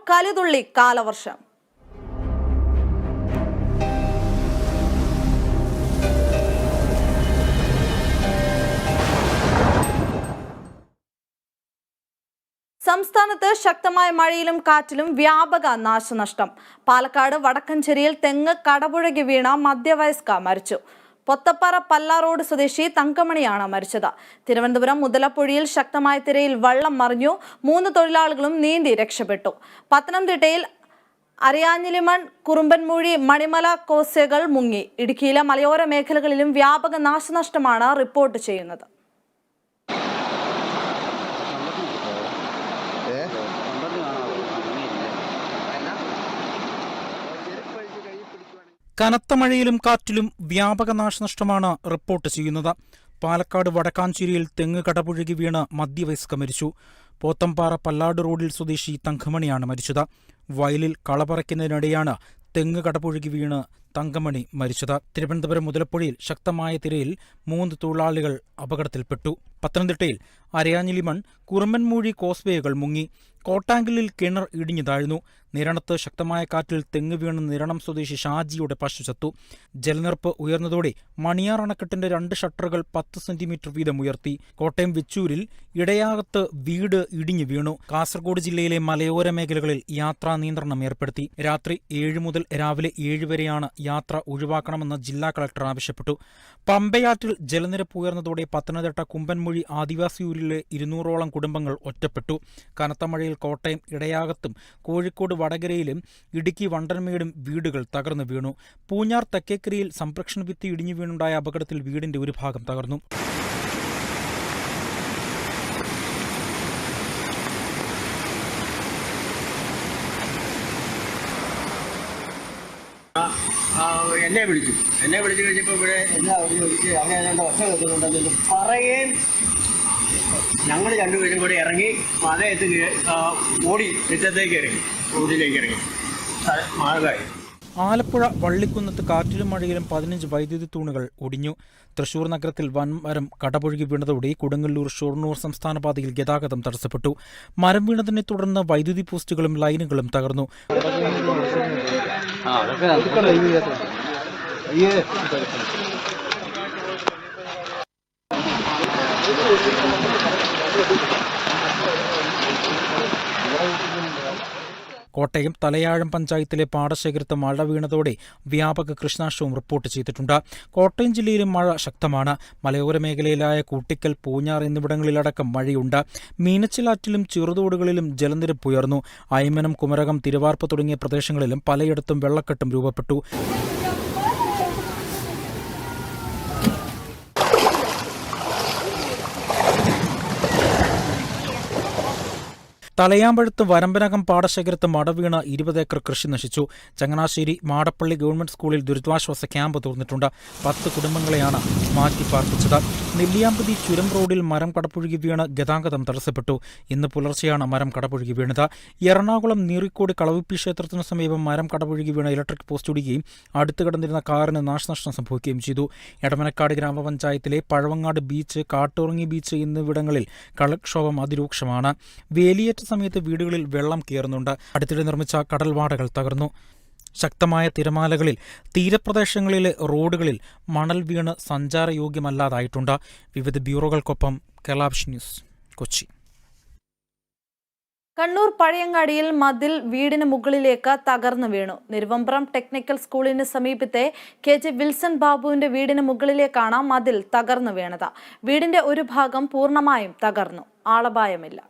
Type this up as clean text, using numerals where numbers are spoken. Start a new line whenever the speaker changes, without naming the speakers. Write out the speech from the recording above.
കലിതുള്ളി കാലവർഷം. സംസ്ഥാനത്ത് ശക്തമായ മഴയിലും കാറ്റിലും വ്യാപക നാശനഷ്ടം. പാലക്കാട് വടക്കഞ്ചേരിയിൽ തെങ്ങ് കടപുഴകി വീണ മധ്യവയസ്ക മരിച്ചു. പൊത്തപ്പാറ പല്ല റോഡ് സ്വദേശി തങ്കമണിയാണ് മരിച്ചത്. തിരുവനന്തപുരം മുതലപ്പുഴയിൽ ശക്തമായ തിരയിൽ വള്ളം മറിഞ്ഞു. 3 തൊഴിലാളികളും നീന്തി രക്ഷപ്പെട്ടു. പത്തനംതിട്ടയിൽ അരയാഞ്ഞിലിമൺ, കുറുമ്പൻമൂഴി, മണിമല കോസ്വേകൾ മുങ്ങി. ഇടുക്കിയിലെ മലയോര മേഖലകളിലും വ്യാപക നാശനഷ്ടമാണ് റിപ്പോർട്ട് ചെയ്യുന്നത്.
കനത്ത മഴയിലും കാറ്റിലും വ്യാപക നാശനഷ്ടമാണ് റിപ്പോർട്ട് ചെയ്യുന്നത്. പാലക്കാട് വടക്കാഞ്ചേരിയിൽ തെങ്ങ് കടപുഴകി വീണ് മധ്യവയസ്ക മരിച്ചു. പോത്തമ്പാറ പല്ലാട് റോഡിൽ സ്വദേശി തങ്കമണിയാണ് മരിച്ചത്. വയലിൽ കളപറിക്കുന്നതിനിടെയാണ് തെങ്ങ് കടപുഴകി വീണ് തങ്കമണി മരിച്ചത്. തിരുവനന്തപുരം മുതലപ്പുഴയിൽ ശക്തമായ തിരയിൽ 3 തൊഴിലാളികൾ അപകടത്തിൽപ്പെട്ടു. പത്തനംതിട്ടയിൽ അരയാഞ്ഞിലിമൺ, കുറുമ്പൻമൂഴി കോസ്വേകൾ മുങ്ങി. കോട്ടാങ്കലിൽ കിണർ ഇടിഞ്ഞു താഴ്ന്നു. നിരണത്ത് ശക്തമായ കാറ്റിൽ തെങ്ങ് വീണ് നിരണം സ്വദേശി ഷാജിയുടെ പശു ചത്തു. ജലനിരപ്പ് ഉയർന്നതോടെ മണിയാർ അണക്കെട്ടിന്റെ 2 ഷട്ടറുകൾ 10 സെന്റിമീറ്റർ വീതം ഉയർത്തി. കോട്ടയം വെച്ചൂരിൽ ഇടയാകത്ത് വീട് ഇടിഞ്ഞു വീണു. കാസർഗോഡ് ജില്ലയിലെ മലയോര മേഖലകളിൽ യാത്രാ നിയന്ത്രണം ഏർപ്പെടുത്തി. രാത്രി 7 മുതൽ രാവിലെ 7 വരെയാണ് യാത്ര ഒഴിവാക്കണമെന്ന് ജില്ലാ കളക്ടർ ആവശ്യപ്പെട്ടു. പമ്പയാറ്റിൽ ജലനിരപ്പ് ഉയർന്നതോടെ പത്തനംതിട്ട കുമ്പൻമൂഴി ആദിവാസിയൂരിലെ 200ഓളം കുടുംബങ്ങൾ ഒറ്റപ്പെട്ടു. കനത്ത മഴയിൽ കോട്ടയം ഇടയാകത്തും കോഴിക്കോട് വടകരയിലും ഇടുക്കി വണ്ടൻമേടും വീടുകൾ തകർന്നു വീണു. പൂഞ്ഞാർ തെക്കേക്കരയിൽ സംരക്ഷണ ഭിത്തി ഇടിഞ്ഞു വീണുണ്ടായ അപകടത്തിൽ വീടിന്റെ ഒരു ഭാഗം തകർന്നു.
എന്നെ വിളിച്ചു കഴിഞ്ഞപ്പോൾ ഇവിടെ എന്നാ വിളിച്ച് അങ്ങനെ ഏതാണ്ട് ഒച്ച കേൾക്കുന്നുണ്ടെന്ന് പറയുകയും ഞങ്ങൾ രണ്ടുപേരും കൂടി ഇറങ്ങി മഴയത്ത് ഓടി മുറ്റത്തേക്ക് ഇറങ്ങി, റോഡിലേക്ക് ഇറങ്ങി. മഴകായി.
ആലപ്പുഴ വള്ളിക്കുന്നത്ത് കാറ്റിലും മഴയിലും 15 വൈദ്യുതി തൂണുകൾ ഒടിഞ്ഞു. തൃശൂർ നഗരത്തിൽ വൻമരം കടപുഴകി വീണതോടെ കൊടുങ്ങല്ലൂർ ഷൊർണൂർ സംസ്ഥാന പാതയിൽ ഗതാഗതം തടസ്സപ്പെട്ടു. മരം വീണതിനെ തുടർന്ന് വൈദ്യുതി പോസ്റ്റുകളും ലൈനുകളും തകർന്നു. കോട്ടയം തലയാഴം പഞ്ചായത്തിലെ പാടശേഖരത്ത് മഴ വീണതോടെ വ്യാപക കൃഷിനാശവും റിപ്പോർട്ട് ചെയ്തിട്ടുണ്ട്. കോട്ടയം ജില്ലയിലും മഴ ശക്തമാണ്. മലയോര മേഖലയിലായ കൂട്ടിക്കൽ, പൂഞ്ഞാർ എന്നിവിടങ്ങളിലടക്കം മഴയുണ്ട്. മീനച്ചിലാറ്റിലും ചെറുതോടുകളിലും ജലനിരപ്പ് ഉയർന്നു. അയ്മനം, കുമരകം, തിരുവാർപ്പ് തുടങ്ങിയ പ്രദേശങ്ങളിലും പലയിടത്തും വെള്ളക്കെട്ടും രൂപപ്പെട്ടു. തലയാമ്പഴുത്ത് വരമ്പനകം പാടശേഖരത്ത് മടവീണ് 20 ഏക്കർ കൃഷി നശിച്ചു. ചങ്ങനാശ്ശേരി മാടപ്പള്ളി ഗവൺമെന്റ് സ്കൂളിൽ ദുരിതാശ്വാസ ക്യാമ്പ് തുറന്നിട്ടുണ്ട്. 10 കുടുംബങ്ങളെയാണ് മാറ്റിപ്പാർപ്പിച്ചത്. നെല്ലിയാമ്പതി ചുരം റോഡിൽ മരം കടപുഴകി വീണ് ഗതാഗതം തടസ്സപ്പെട്ടു. ഇന്ന് പുലർച്ചെയാണ് മരം കടപുഴകി വീണത്. എറണാകുളം നീറിക്കോട് കളവിപ്പി ക്ഷേത്രത്തിനു സമീപം മരം കടപുഴകി വീണ ഇലക്ട്രിക് പോസ്റ്റ് ഒടിയുകയും അടുത്ത് കിടന്നിരുന്ന കാറിന് നാശനഷ്ടം സംഭവിക്കുകയും ചെയ്തു. എടമനക്കാട് ഗ്രാമപഞ്ചായത്തിലെ പഴവങ്ങാട് ബീച്ച്, കാട്ടുറങ്ങി ബീച്ച് എന്നിവിടങ്ങളിൽ കടൽക്ഷോഭം അതിരൂക്ഷമാണ്. വേലിയേറ്റ സമയത്ത് വീടുകളിൽ വെള്ളം കയറുന്നുണ്ട്. അടുത്തിടെ നിർമ്മിച്ച കടൽവാടകൾ തകർന്നു. ശക്തമായ തിരമാലകളിൽ തീരപ്രദേശങ്ങളിലെ റോഡുകളിൽ മണൽ വീണ് സഞ്ചാരയോഗ്യമല്ലാതായിട്ടുണ്ട്. വിവിധ ബ്യൂറോകൾക്കൊപ്പം കേരളാവിഷൻ ന്യൂസ്, കൊച്ചി.
കണ്ണൂർ പഴയങ്ങാടിയിൽ മതിൽ വീടിന് മുകളിലേക്ക് തകർന്നു വീണു. നിരുവമ്പ്രം ടെക്നിക്കൽ സ്കൂളിന് സമീപത്തെ KJ വിൽസൺ ബാബുവിന്റെ വീടിന് മുകളിലേക്കാണ് മതിൽ തകർന്നു വീണത്. വീടിന്റെ ഒരു ഭാഗം പൂർണ്ണമായും തകർന്നു. ആളപായമില്ല.